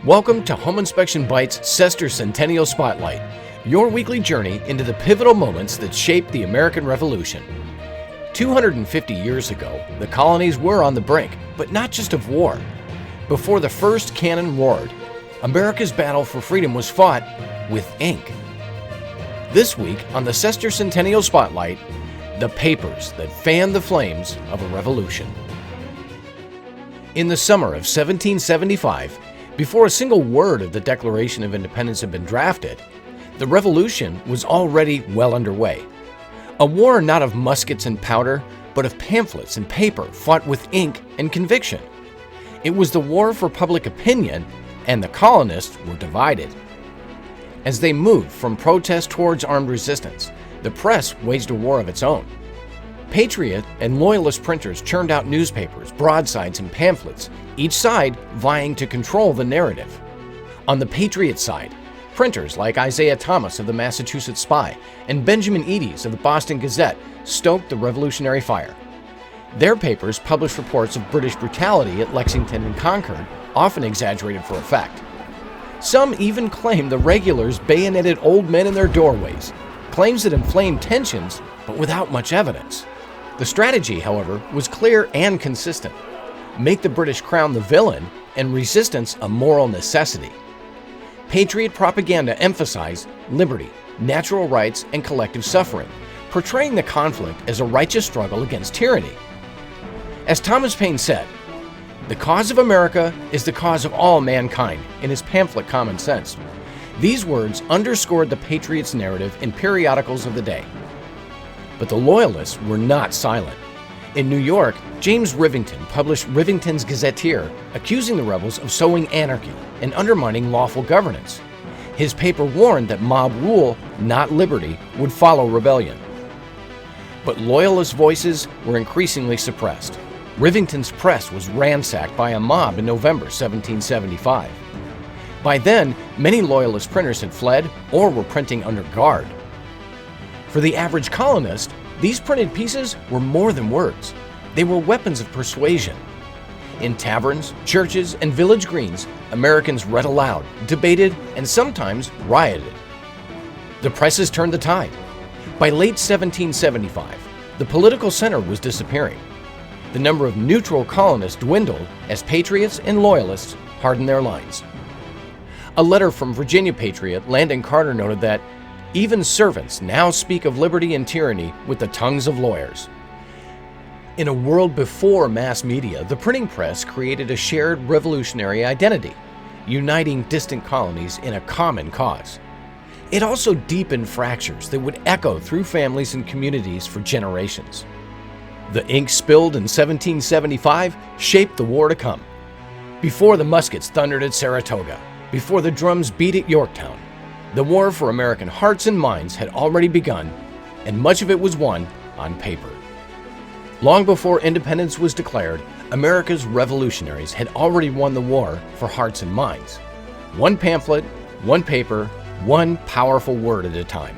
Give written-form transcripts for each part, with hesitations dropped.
Welcome to Home Inspection Bytes' Sesquicentennial Spotlight, your weekly journey into the pivotal moments that shaped the American Revolution. 250 years ago, the colonies were on the brink, but not just of war. Before the first cannon roared, America's battle for freedom was fought with ink. This week on the Sesquicentennial Spotlight, the papers that fanned the flames of a revolution. In the summer of 1775, before a single word of the Declaration of Independence had been drafted, the revolution was already well underway. A war not of muskets and powder, but of pamphlets and paper fought with ink and conviction. It was the war for public opinion, and the colonists were divided. As they moved from protest towards armed resistance, the press waged a war of its own. Patriot and Loyalist printers churned out newspapers, broadsides, and pamphlets, each side vying to control the narrative. On the Patriot side, printers like Isaiah Thomas of the Massachusetts Spy and Benjamin Edes of the Boston Gazette stoked the revolutionary fire. Their papers published reports of British brutality at Lexington and Concord, often exaggerated for effect. Some even claimed the regulars bayoneted old men in their doorways, claims that inflamed tensions, but without much evidence. The strategy, however, was clear and consistent. Make the British crown the villain and resistance a moral necessity. Patriot propaganda emphasized liberty, natural rights, and collective suffering, portraying the conflict as a righteous struggle against tyranny. As Thomas Paine said, "The cause of America is the cause of all mankind," in his pamphlet Common Sense. These words underscored the Patriots' narrative in periodicals of the day. But the Loyalists were not silent. In New York, James Rivington published Rivington's Gazetteer, accusing the rebels of sowing anarchy and undermining lawful governance. His paper warned that mob rule, not liberty, would follow rebellion. But Loyalist voices were increasingly suppressed. Rivington's press was ransacked by a mob in November 1775. By then, many Loyalist printers had fled or were printing under guard. For the average colonist, these printed pieces were more than words. They were weapons of persuasion. In taverns, churches, and village greens, Americans read aloud, debated, and sometimes rioted. The presses turned the tide. By late 1775, the political center was disappearing. The number of neutral colonists dwindled as Patriots and Loyalists hardened their lines. A letter from Virginia Patriot Landon Carter noted that even servants now speak of liberty and tyranny with the tongues of lawyers. In a world before mass media, the printing press created a shared revolutionary identity, uniting distant colonies in a common cause. It also deepened fractures that would echo through families and communities for generations. The ink spilled in 1775 shaped the war to come. Before the muskets thundered at Saratoga, before the drums beat at Yorktown, the war for American hearts and minds had already begun, and much of it was won on paper. Long before independence was declared, America's revolutionaries had already won the war for hearts and minds. One pamphlet, one paper, one powerful word at a time.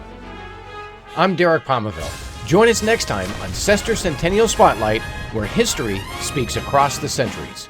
I'm Derek Palmaville. Join us next time on Sesquicentennial Spotlight, where history speaks across the centuries.